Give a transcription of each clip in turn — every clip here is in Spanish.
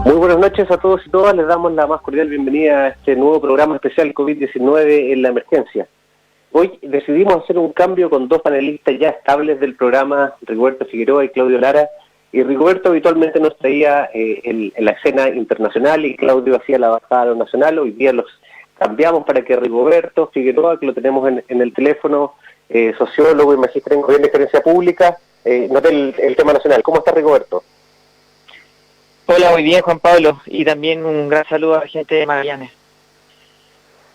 Muy buenas noches a todos y todas, les damos la más cordial bienvenida a este nuevo programa especial COVID-19 en la emergencia. Hoy decidimos hacer un cambio con dos panelistas ya estables del programa, Rigoberto Figueroa y Claudio Lara, y Rigoberto habitualmente nos traía en la escena internacional y Claudio hacía la bajada a lo nacional. Hoy día los cambiamos para que Rigoberto Figueroa, que lo tenemos en el teléfono, sociólogo y magíster en Gobierno y Gerencia Pública, note el tema nacional. ¿Cómo está Rigoberto? Hola, muy bien, Juan Pablo, y también un gran saludo a la gente de Magallanes.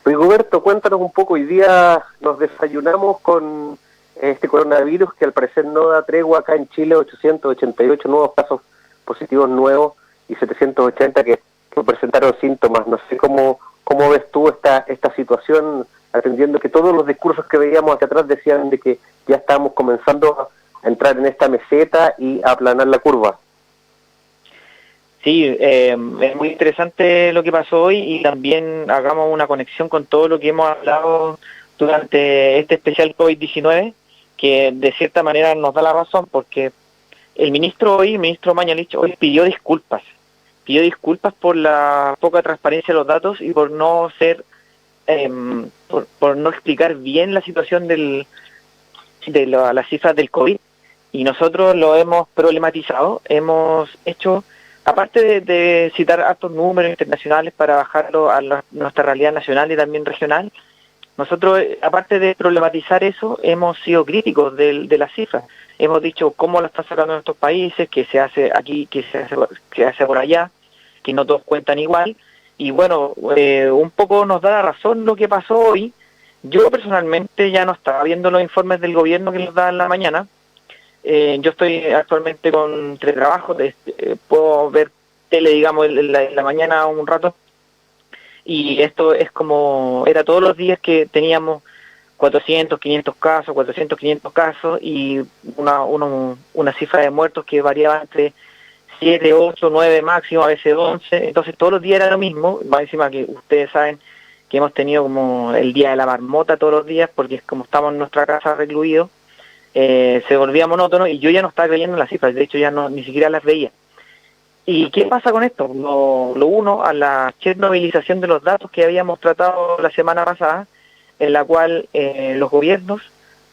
Rigoberto, cuéntanos un poco. Hoy día nos desayunamos con este coronavirus que al parecer no da tregua acá en Chile. 888 nuevos casos positivos nuevos y 780 que presentaron síntomas. No sé cómo ves tú esta situación, atendiendo que todos los discursos que veíamos hacia atrás decían de que ya estábamos comenzando a entrar en esta meseta y a aplanar la curva. Sí, es muy interesante lo que pasó hoy y también hagamos una conexión con todo lo que hemos hablado durante este especial COVID-19, que de cierta manera nos da la razón, porque el ministro Mañalich hoy pidió disculpas por la poca transparencia de los datos y por no ser, por no explicar bien la situación de las cifras del COVID, y nosotros lo hemos problematizado, hemos hecho... Aparte de citar altos números internacionales para bajarlo a nuestra realidad nacional y también regional, nosotros, aparte de problematizar eso, hemos sido críticos de las cifras. Hemos dicho cómo lo están sacando nuestros países, que se hace aquí, que se hace por allá, que no todos cuentan igual. Y bueno, un poco nos da la razón lo que pasó hoy. Yo personalmente ya no estaba viendo los informes del gobierno que nos daban en la mañana. Yo estoy actualmente con teletrabajo, puedo ver tele, digamos, en la mañana un rato, y esto es como, era todos los días que teníamos 400, 500 casos, y una cifra de muertos que variaba entre 7, 8, 9 máximo, a veces 11, entonces todos los días era lo mismo, más encima que ustedes saben que hemos tenido como el día de la marmota todos los días, porque es como estamos en nuestra casa recluidos. Se volvía monótono y yo ya no estaba creyendo en las cifras, de hecho ya ni siquiera las veía. ¿Y qué pasa con esto? Lo uno a la chernobylización de los datos que habíamos tratado la semana pasada, en la cual los gobiernos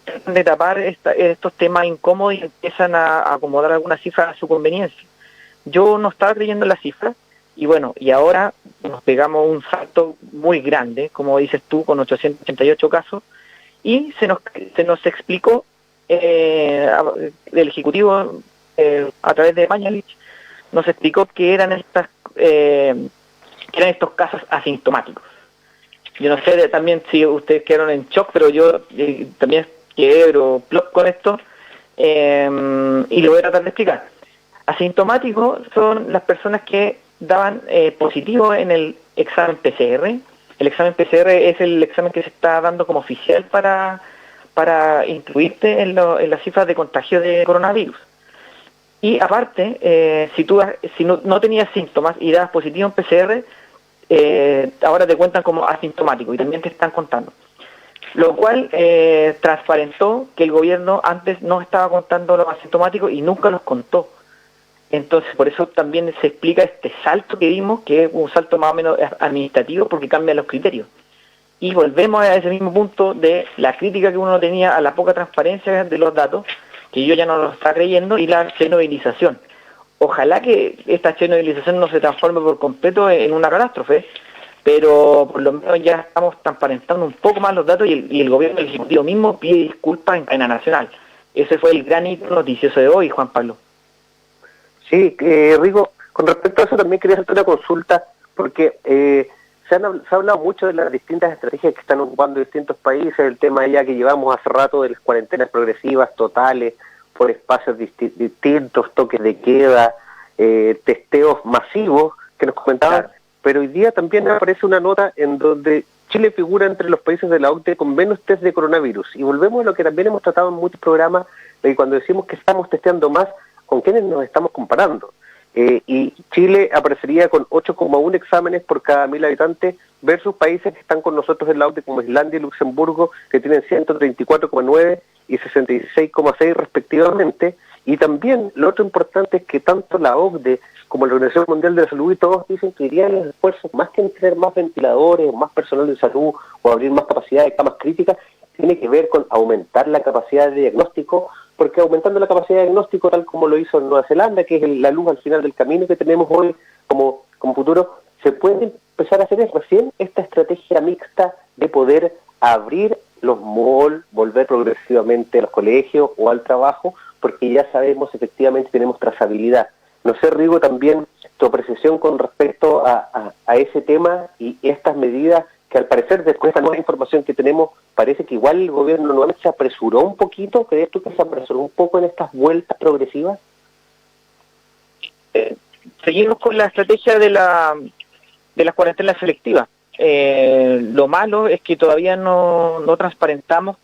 tratan de tapar estos temas incómodos y empiezan a acomodar algunas cifras a su conveniencia. Yo no estaba creyendo en las cifras, y bueno, y ahora nos pegamos un salto muy grande, como dices tú, con 888 casos, y se nos explicó el Ejecutivo a través de Mañalich nos explicó que eran estos casos asintomáticos. Yo no sé también si ustedes quedaron en shock, pero yo también quedé plop con esto, y lo voy a tratar de explicar. Asintomáticos son las personas que daban positivo en el examen PCR. El examen PCR es el examen que se está dando como oficial para incluirte en las cifras de contagio de coronavirus. Y aparte, si no tenías síntomas y dabas positivo en PCR, ahora te cuentan como asintomático y también te están contando. Lo cual transparentó que el gobierno antes no estaba contando los asintomáticos y nunca los contó. Entonces, por eso también se explica este salto que vimos, que es un salto más o menos administrativo porque cambian los criterios. Y volvemos a ese mismo punto de la crítica que uno tenía a la poca transparencia de los datos, que yo ya no lo estaba creyendo, y la chernobylización. Ojalá que esta chernobylización no se transforme por completo en una catástrofe, pero por lo menos ya estamos transparentando un poco más los datos y el gobierno del Ejecutivo mismo pide disculpas en cadena nacional. Ese fue el gran hito noticioso de hoy, Juan Pablo. Sí, Rigo, con respecto a eso también quería hacerte una consulta, porque se ha hablado mucho de las distintas estrategias que están ocupando distintos países, el tema ya que llevamos hace rato de las cuarentenas progresivas, totales, por espacios distintos, toques de queda, testeos masivos que nos comentaban, claro. Pero hoy día también aparece una nota en donde Chile figura entre los países de la OCDE con menos test de coronavirus, y volvemos a lo que también hemos tratado en muchos programas, de que cuando decimos que estamos testeando más, ¿con quiénes nos estamos comparando? Y Chile aparecería con 8,1 exámenes por cada 1.000 habitantes versus países que están con nosotros en la OCDE como Islandia y Luxemburgo, que tienen 134,9 y 66,6 respectivamente. Y también lo otro importante es que tanto la OCDE como la Organización Mundial de la Salud y todos dicen que irían los esfuerzos, más que en tener más ventiladores, más personal de salud o abrir más capacidad de camas críticas, tiene que ver con aumentar la capacidad de diagnóstico, porque aumentando la capacidad de diagnóstico, tal como lo hizo en Nueva Zelanda, que es la luz al final del camino que tenemos hoy como futuro, se puede empezar a hacer recién esta estrategia mixta de poder abrir los malls, volver progresivamente a los colegios o al trabajo, porque ya sabemos, efectivamente tenemos trazabilidad. No sé, Rigo, también tu apreciación con respecto a ese tema y estas medidas que al parecer, después de esta nueva información que tenemos, parece que igual el gobierno nuevamente se apresuró un poquito. ¿Crees tú que se apresuró un poco en estas vueltas progresivas? Seguimos con la estrategia de las cuarentenas selectivas. Lo malo es que todavía no transparentamos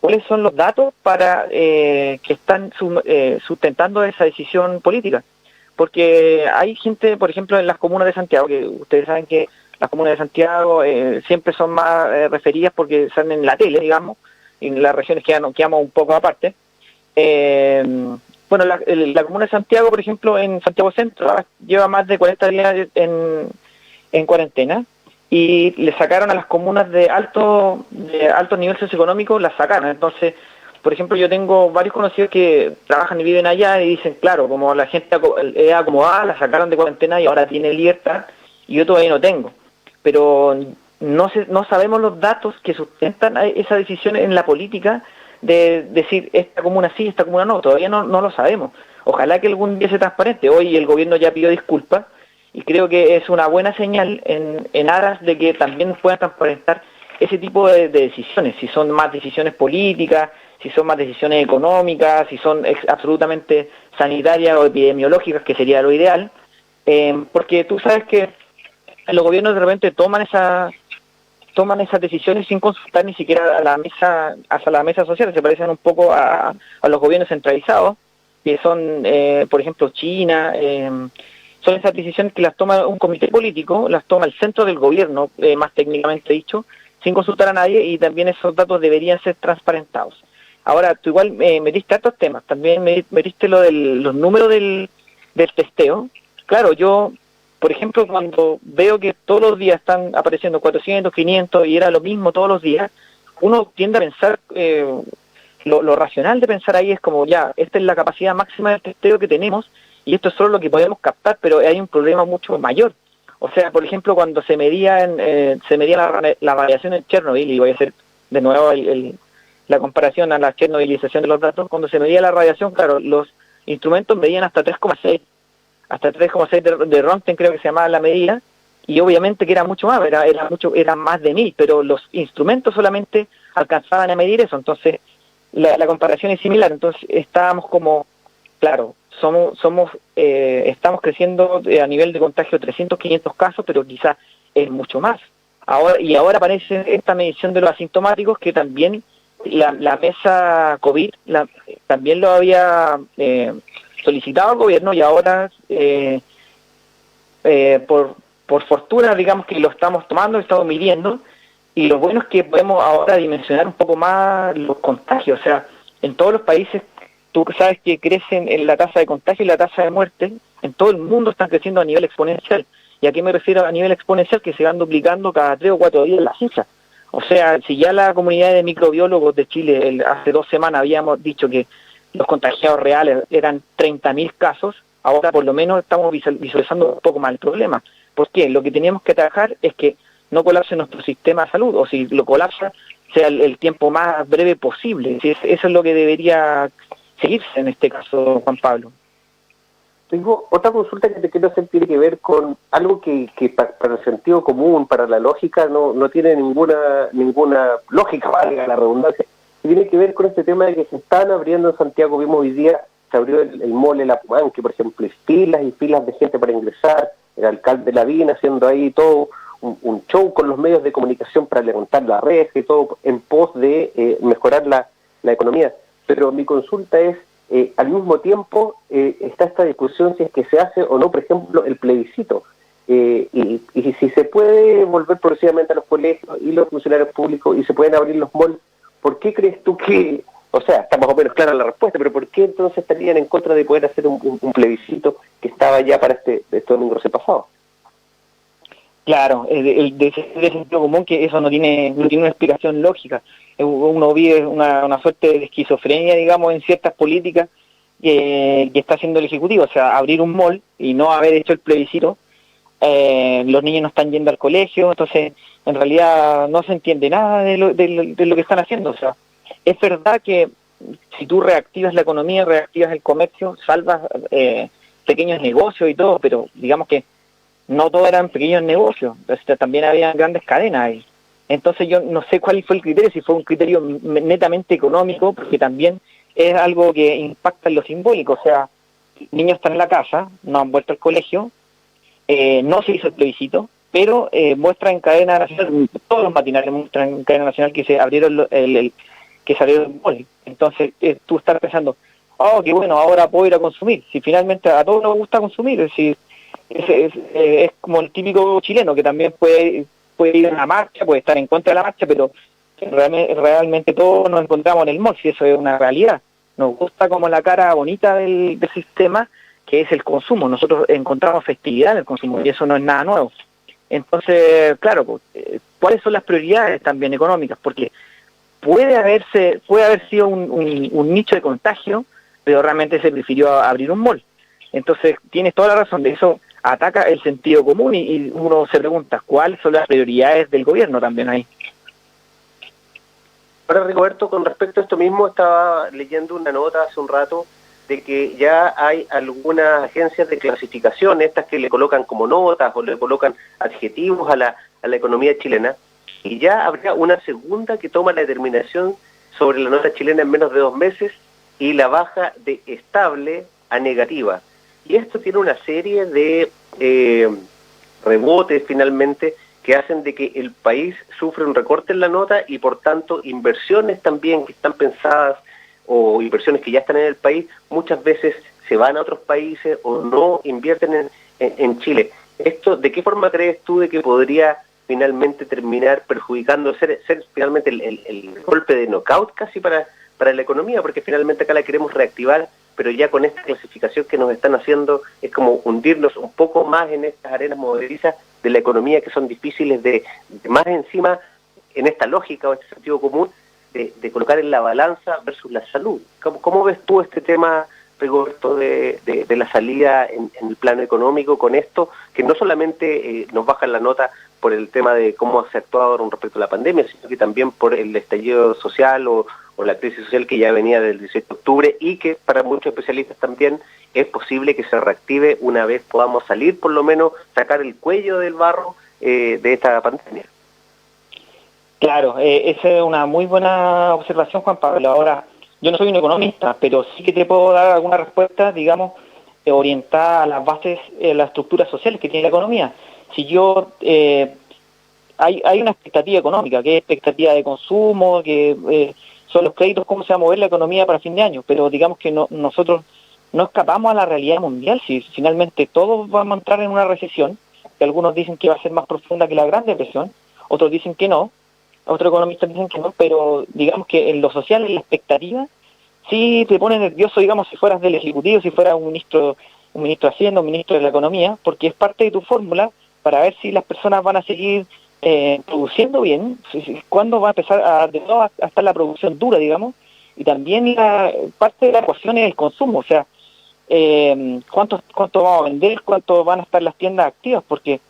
cuáles son los datos para que están sustentando esa decisión política. Porque hay gente, por ejemplo, en las comunas de Santiago, que ustedes saben que las comunas de Santiago siempre son más referidas porque salen en la tele, digamos, y en las regiones quedamos un poco aparte. Bueno, la comuna de Santiago, por ejemplo, en Santiago Centro, lleva más de 40 días en cuarentena, y le sacaron a las comunas de alto nivel socioeconómico, las sacaron. Entonces, por ejemplo, yo tengo varios conocidos que trabajan y viven allá y dicen, claro, como la gente es acomodada, la sacaron de cuarentena y ahora tiene libertad, y yo todavía no tengo. Pero no sabemos los datos que sustentan esa decisión en la política de decir esta comuna sí, esta comuna no. Todavía no lo sabemos. Ojalá que algún día se transparente. Hoy el gobierno ya pidió disculpas y creo que es una buena señal en aras de que también puedan transparentar ese tipo de decisiones, si son más decisiones políticas, si son más decisiones económicas, si son absolutamente sanitarias o epidemiológicas, que sería lo ideal, porque tú sabes que los gobiernos de repente toman esas decisiones sin consultar ni siquiera hasta la mesa social. Se parecen un poco a los gobiernos centralizados, que son, por ejemplo, China. Son esas decisiones que las toma un comité político, las toma el centro del gobierno, más técnicamente dicho, sin consultar a nadie, y también esos datos deberían ser transparentados. Ahora, tú igual metiste otros temas, también metiste lo de los números del testeo. Claro, yo, por ejemplo, cuando veo que todos los días están apareciendo 400, 500 y era lo mismo todos los días, uno tiende a pensar, lo racional de pensar ahí es como, ya, esta es la capacidad máxima del testeo que tenemos y esto es solo lo que podemos captar, pero hay un problema mucho mayor. O sea, por ejemplo, cuando se medía la radiación en Chernobyl, y voy a hacer de nuevo la comparación a la chernobylización de los datos, cuando se medía la radiación, claro, los instrumentos medían hasta 3,6 de Röntgen, creo que se llamaba la medida, y obviamente que era mucho más, era más de 1000, pero los instrumentos solamente alcanzaban a medir eso. Entonces la comparación es similar. Entonces estábamos como, claro, estamos creciendo a nivel de contagio 300, 500 casos, pero quizás es mucho más. Ahora aparece esta medición de los asintomáticos, que también la mesa COVID también lo había solicitado al gobierno, y ahora por fortuna, digamos que lo estamos midiendo, y lo bueno es que podemos ahora dimensionar un poco más los contagios. O sea, en todos los países, tú sabes que crecen en la tasa de contagio y la tasa de muerte, en todo el mundo están creciendo a nivel exponencial. ¿Y a qué me refiero a nivel exponencial? Que se van duplicando cada 3 o 4 días las cifras. O sea, si ya la comunidad de microbiólogos de Chile hace 2 semanas habíamos dicho que los contagiados reales eran 30.000 casos, ahora por lo menos estamos visualizando un poco más el problema. ¿Por qué? Lo que teníamos que trabajar es que no colapse nuestro sistema de salud, o si lo colapsa, sea el tiempo más breve posible. Eso es lo que debería seguirse en este caso, Juan Pablo. Tengo otra consulta que te quiero hacer, tiene que ver con algo que para el sentido común, para la lógica, no tiene ninguna lógica, valga la redundancia. Tiene que ver con este tema de que se están abriendo en Santiago. Vimos hoy día, se abrió el mall El Apumanque, por ejemplo, filas y filas de gente para ingresar, el alcalde Lavín haciendo ahí todo un show con los medios de comunicación para levantar la reja y todo en pos de mejorar la economía. Pero mi consulta es, al mismo tiempo está esta discusión si es que se hace o no, por ejemplo, el plebiscito, y si se puede volver progresivamente a los colegios y los funcionarios públicos y se pueden abrir los malls, ¿por qué crees tú que, o sea, está más o menos clara la respuesta, pero ¿por qué entonces estarían en contra de poder hacer un plebiscito que estaba ya para este domingo recién pasado? Claro, de sentido común que eso no tiene una explicación lógica. Uno vive una suerte de esquizofrenia, digamos, en ciertas políticas que está haciendo el Ejecutivo. O sea, abrir un mall y no haber hecho el plebiscito, los niños no están yendo al colegio, entonces en realidad no se entiende nada de lo que están haciendo. O sea, es verdad que si tú reactivas la economía, reactivas el comercio, salvas pequeños negocios y todo, pero digamos que no todos eran pequeños negocios, también había grandes cadenas ahí. Entonces yo no sé cuál fue el criterio, si fue un criterio netamente económico, porque también es algo que impacta en lo simbólico. O sea, niños están en la casa, no han vuelto al colegio, no se hizo el plebiscito, pero muestra en cadena nacional, todos los matinales muestran en cadena nacional que se abrieron que se abrieron el mall. Entonces tú estás pensando, oh, qué bueno, ahora puedo ir a consumir. Si finalmente a todos nos gusta consumir, es decir, es como el típico chileno que también puede ir a una marcha, puede estar en contra de la marcha, pero realmente todos nos encontramos en el mall, si eso es una realidad. Nos gusta como la cara bonita del sistema, que es el consumo. Nosotros encontramos festividad en el consumo y eso no es nada nuevo. Entonces, claro, ¿cuáles son las prioridades también económicas? Porque puede haber sido un nicho de contagio, pero realmente se prefirió abrir un mall. Entonces, tienes toda la razón, de eso ataca el sentido común y uno se pregunta, ¿cuáles son las prioridades del gobierno también ahí? Ahora, Rigoberto, con respecto a esto mismo, estaba leyendo una nota hace un rato de que ya hay algunas agencias de clasificación, estas que le colocan como notas o le colocan adjetivos a la economía chilena, y ya habría una segunda que toma la determinación sobre la nota chilena en menos de 2 meses y la baja de estable a negativa. Y esto tiene una serie de rebotes finalmente que hacen de que el país sufre un recorte en la nota y por tanto inversiones también que están pensadas o inversiones que ya están en el país muchas veces se van a otros países o no invierten en Chile. ¿Esto de qué forma crees tú de que podría finalmente terminar perjudicando, ser finalmente el golpe de knockout casi para la economía? Porque finalmente acá la queremos reactivar, pero ya con esta clasificación que nos están haciendo es como hundirnos un poco más en estas arenas movedizas de la economía que son difíciles de más encima en esta lógica o este sentido común de colocar en la balanza versus la salud. ¿Cómo ves tú este tema, Rigoberto, de la salida en el plano económico con esto, que no solamente nos baja la nota por el tema de cómo se ha actuado con respecto a la pandemia, sino que también por el estallido social o la crisis social que ya venía del 18 de octubre y que para muchos especialistas también es posible que se reactive una vez podamos salir, por lo menos sacar el cuello del barro de esta pandemia? Claro, esa es una muy buena observación, Juan Pablo. Ahora, yo no soy un economista, pero sí que te puedo dar alguna respuesta, digamos, orientada a las bases, las estructuras sociales que tiene la economía. Si yo hay una expectativa económica, que es expectativa de consumo, que son los créditos, cómo se va a mover la economía para fin de año, pero digamos que nosotros no escapamos a la realidad mundial. Si finalmente todos vamos a entrar en una recesión, que algunos dicen que va a ser más profunda que la Gran Depresión, otros dicen que no, otros economistas dicen que no, pero digamos que en lo social, en la expectativa, sí te pone nervioso, digamos, si fueras del Ejecutivo, si fueras un ministro de Hacienda, un ministro de la Economía, porque es parte de tu fórmula para ver si las personas van a seguir produciendo bien, cuándo va a empezar de nuevo a estar la producción dura, digamos, y también parte de la ecuación es el consumo, o sea, cuánto vamos a vender, cuánto van a estar las tiendas activas, porque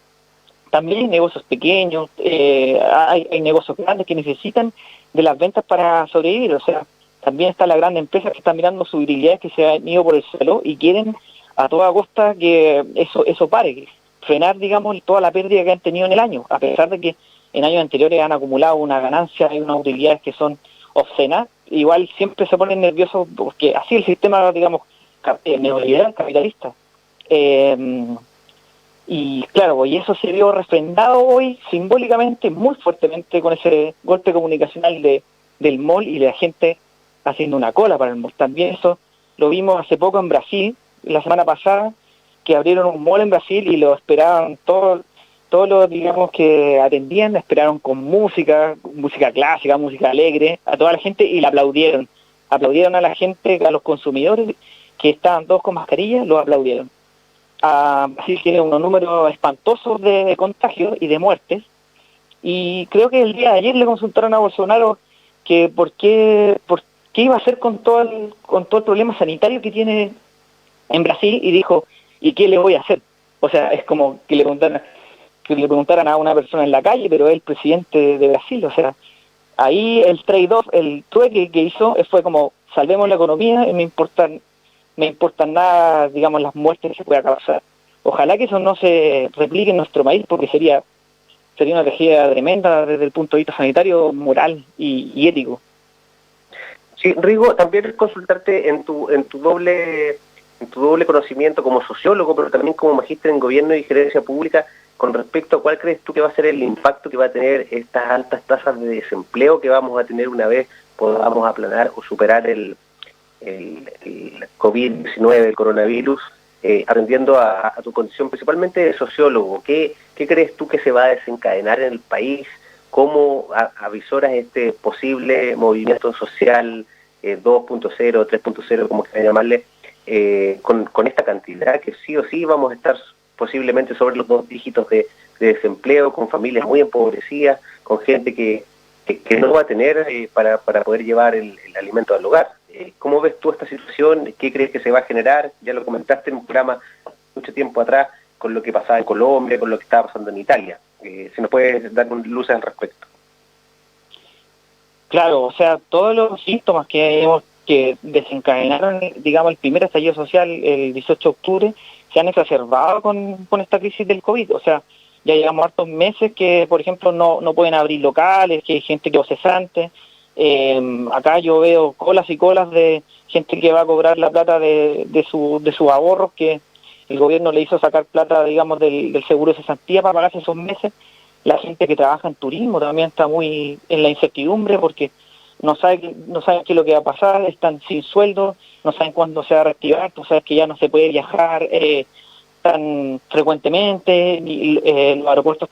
también hay negocios pequeños, hay negocios grandes que necesitan de las ventas para sobrevivir. O sea, también está la gran empresa que está mirando sus utilidades que se han ido por el suelo y quieren a toda costa que eso pare, que frenar, digamos, toda la pérdida que han tenido en el año, a pesar de que en años anteriores han acumulado una ganancia y unas utilidades que son obscenas. Igual siempre se ponen nerviosos porque así el sistema, digamos, neoliberal, capitalista. Y claro, y eso se vio refrendado hoy simbólicamente, muy fuertemente, con ese golpe comunicacional del mall y de la gente haciendo una cola para el mall. También eso lo vimos hace poco en Brasil, la semana pasada, que abrieron un mall en Brasil y lo esperaban todos todos los, digamos, que atendían, la esperaron con música, música clásica, música alegre, a toda la gente y la aplaudieron. Aplaudieron a la gente, a los consumidores que estaban todos con mascarilla, los aplaudieron. Así que unos números espantosos de contagios y de muertes. Y creo que el día de ayer le consultaron a Bolsonaro que por qué iba a hacer con todo el problema sanitario que tiene en Brasil, y dijo, ¿y qué le voy a hacer? O sea, es como que le preguntaran a una persona en la calle, pero es el presidente de Brasil. O sea, ahí el trade-off, el trueque que hizo fue como, salvemos la economía y me importan nada, digamos, las muertes que se pueda causar. Ojalá que eso no se replique en nuestro país, porque sería una tragedia tremenda desde el punto de vista sanitario, moral y ético. Sí, Rigo, también consultarte en tu doble conocimiento como sociólogo, pero también como magíster en gobierno y gerencia pública, con respecto a cuál crees tú que va a ser el impacto que va a tener estas altas tasas de desempleo que vamos a tener una vez podamos aplanar o superar el COVID-19, el coronavirus, atendiendo a tu condición principalmente de sociólogo. ¿Qué crees tú que se va a desencadenar en el país? ¿Cómo avisoras este posible movimiento social 2.0, 3.0, como quieran llamarle, con esta cantidad que sí o sí vamos a estar posiblemente sobre los 2 dígitos de desempleo, con familias muy empobrecidas, con gente que no va a tener para poder llevar el alimento al hogar? ¿Cómo ves tú esta situación? ¿Qué crees que se va a generar? Ya lo comentaste en un programa mucho tiempo atrás con lo que pasaba en Colombia, con lo que estaba pasando en Italia. Si nos puedes dar luces al respecto. Claro, o sea, todos los síntomas que desencadenaron, digamos, el primer estallido social el 18 de octubre, se han exacerbado con esta crisis del COVID. O sea, ya llevamos hartos meses que, por ejemplo, no pueden abrir locales, que hay gente que va cesante. Acá yo veo colas y colas de gente que va a cobrar la plata de sus ahorros, que el gobierno le hizo sacar plata, digamos, del seguro de cesantía para pagarse esos meses. La gente que trabaja en turismo también está muy en la incertidumbre porque no saben qué es lo que va a pasar, están sin sueldo, no saben cuándo se va a reactivar. Tú sabes que ya no se puede viajar tan frecuentemente, los aeropuertos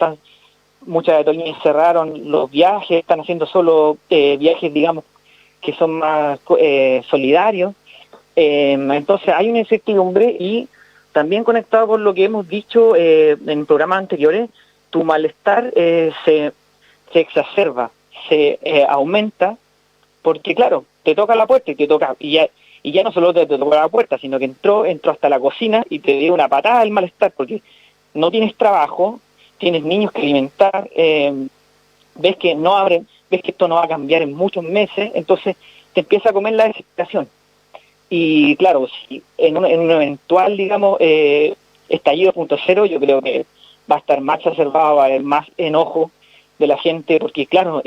muchas aerolíneas cerraron los viajes, están haciendo solo viajes, digamos, que son más solidarios. Entonces hay una incertidumbre, y también conectado con lo que hemos dicho en programas anteriores, tu malestar se exacerba, se aumenta, porque claro, te toca la puerta y ya no solo te toca la puerta, sino que entró hasta la cocina y te dio una patada el malestar, porque no tienes trabajo, tienes niños que alimentar, ves que no abren, ves que esto no va a cambiar en muchos meses, entonces te empieza a comer la desesperación. Y claro, si en un eventual, digamos, estallido 2.0, yo creo que va a estar más exacerbado, va a haber más enojo de la gente, porque claro,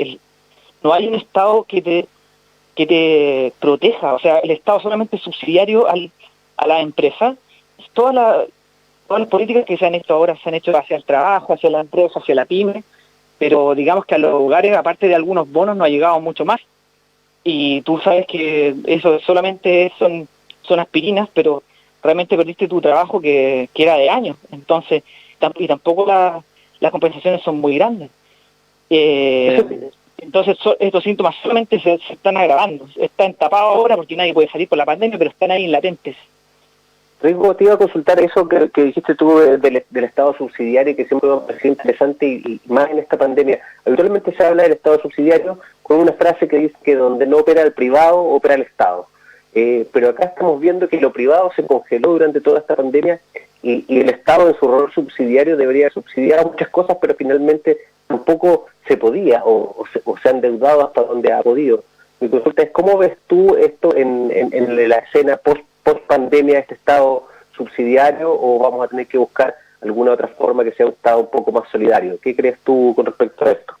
no hay un Estado que te proteja. O sea, el Estado solamente es subsidiario a la empresa. Todas las políticas que se han hecho ahora se han hecho hacia el trabajo, hacia la empresa, hacia la pyme, pero digamos que a los hogares, aparte de algunos bonos, no ha llegado mucho más. Y tú sabes que eso solamente son aspirinas, pero realmente perdiste tu trabajo que era de años. Entonces, y tampoco las compensaciones son muy grandes. Entonces estos síntomas solamente se están agravando. Están tapados ahora porque nadie puede salir por la pandemia, pero están ahí latentes. Rigo, te iba a consultar eso que dijiste tú del Estado subsidiario, que siempre me pareció interesante y más en esta pandemia. Habitualmente se habla del Estado subsidiario con una frase que dice que donde no opera el privado, opera el Estado. Pero acá estamos viendo que lo privado se congeló durante toda esta pandemia y el Estado en su rol subsidiario debería subsidiar muchas cosas, pero finalmente tampoco se podía o se han endeudado hasta donde ha podido. Mi consulta es, ¿cómo ves tú esto en la escena post pandemia, este Estado subsidiario, o vamos a tener que buscar alguna otra forma que sea un Estado un poco más solidario? ¿Qué crees tú con respecto a esto?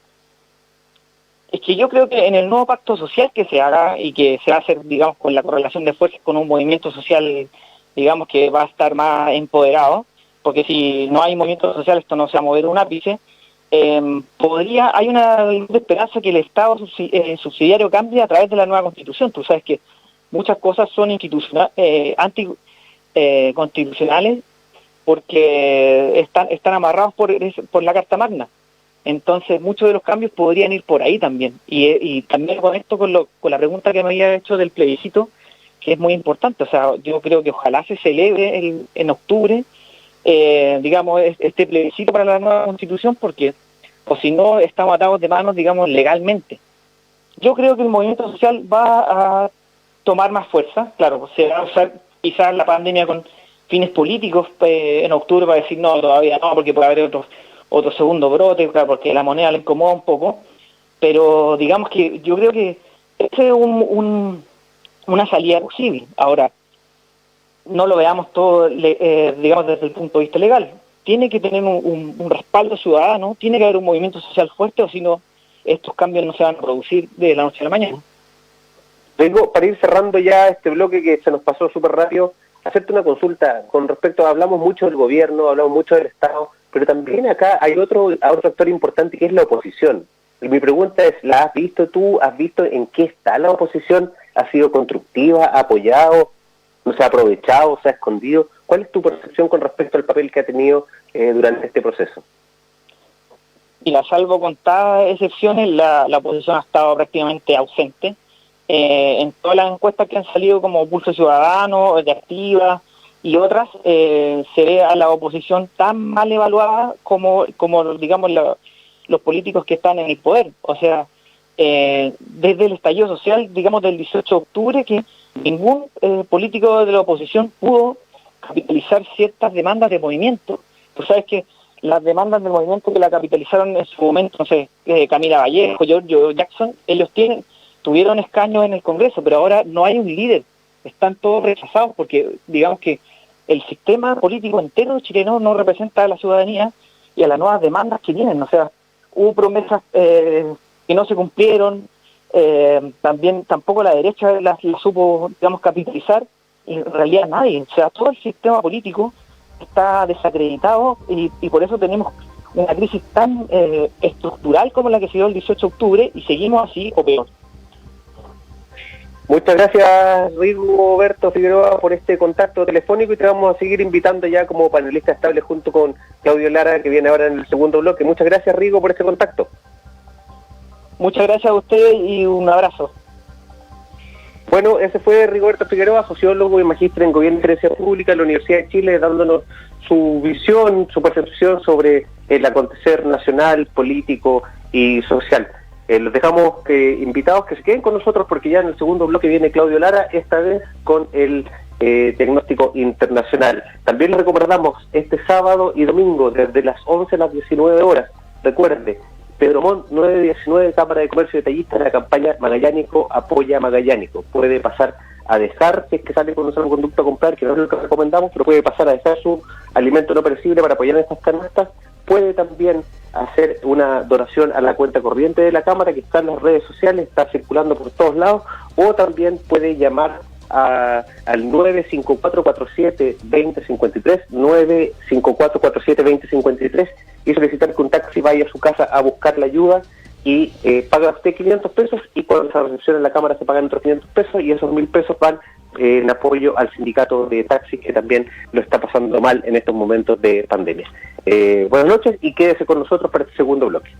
Es que yo creo que en el nuevo pacto social que se haga y que se va a hacer, digamos, con la correlación de fuerzas con un movimiento social, digamos, que va a estar más empoderado, porque si no hay movimiento social esto no se va a mover un ápice. Hay una esperanza que el Estado subsidiario cambie a través de la nueva Constitución. Tú sabes que muchas cosas son anticonstitucionales porque están amarrados por la Carta Magna. Entonces muchos de los cambios podrían ir por ahí también. Y también conecto con la pregunta que me había hecho del plebiscito, que es muy importante. O sea, yo creo que ojalá se celebre en octubre, digamos, este plebiscito para la nueva Constitución, porque o si no estamos atados de manos, digamos, legalmente. Yo creo que el movimiento social va a tomar más fuerza. Claro, se va a usar quizás la pandemia con fines políticos en octubre para decir no, todavía no, porque puede haber otro segundo brote, claro, porque la moneda le incomoda un poco, pero digamos que yo creo que esa es una salida posible. Ahora, no lo veamos todo, digamos, desde el punto de vista legal. Tiene que tener un respaldo ciudadano, tiene que haber un movimiento social fuerte, o si no, estos cambios no se van a producir de la noche a la mañana. Rigo, para ir cerrando ya este bloque que se nos pasó súper rápido, hacerte una consulta con respecto, hablamos mucho del gobierno, hablamos mucho del Estado, pero también acá hay otro actor importante que es la oposición. Y mi pregunta es, ¿la has visto tú? ¿Has visto en qué está la oposición? ¿Ha sido constructiva? ¿Ha apoyado? ¿No se ha aprovechado? ¿Se ha escondido? ¿Cuál es tu percepción con respecto al papel que ha tenido durante este proceso? Mira, salvo contadas excepciones, la oposición ha estado prácticamente ausente. En todas las encuestas que han salido como Pulso Ciudadano, de Activa y otras, se ve a la oposición tan mal evaluada como digamos, los políticos que están en el poder. O sea, desde el estallido social, digamos, del 18 de octubre, que ningún político de la oposición pudo capitalizar ciertas demandas de movimiento. Tú sabes que las demandas del movimiento que la capitalizaron en su momento, no sé, Camila Vallejo, Giorgio Jackson, ellos tuvieron escaños en el Congreso, pero ahora no hay un líder, están todos rechazados porque digamos que el sistema político entero chileno no representa a la ciudadanía y a las nuevas demandas que vienen. O sea, hubo promesas que no se cumplieron, tampoco la derecha las supo, digamos, capitalizar, y en realidad nadie. O sea, todo el sistema político está desacreditado y por eso tenemos una crisis tan estructural como la que se dio el 18 de octubre y seguimos así o peor. Muchas gracias, Rigoberto Figueroa, por este contacto telefónico y te vamos a seguir invitando ya como panelista estable junto con Claudio Lara, que viene ahora en el segundo bloque. Muchas gracias, Rigo, por este contacto. Muchas gracias a usted y un abrazo. Bueno, ese fue Rigoberto Figueroa, sociólogo y magíster en Gobierno y Gerencia Pública de la Universidad de Chile, dándonos su visión, su percepción sobre el acontecer nacional, político y social. Los dejamos invitados que se queden con nosotros porque ya en el segundo bloque viene Claudio Lara, esta vez con el diagnóstico internacional. También les recordamos este sábado y domingo desde las 11 a las 19 horas. Recuerde, Pedro Montt 919, Cámara de Comercio Detallista, en la campaña Magallánico apoya Magallánico. Puede pasar a dejar, si es que sale con un salvoconducto a comprar, que no es lo que recomendamos, pero puede pasar a dejar su alimento no perecible para apoyar estas canastas. Puede también hacer una donación a la cuenta corriente de la Cámara, que está en las redes sociales, está circulando por todos lados, o también puede llamar al 954-47-2053, 954-47-2053, y solicitar que un taxi vaya a su casa a buscar la ayuda, y paga usted 500 pesos, y cuando se recepciona en la Cámara se pagan otros 500 pesos, y esos 1.000 pesos van en apoyo al sindicato de taxis, que también lo está pasando mal en estos momentos de pandemia. Buenas noches y quédese con nosotros para este segundo bloque.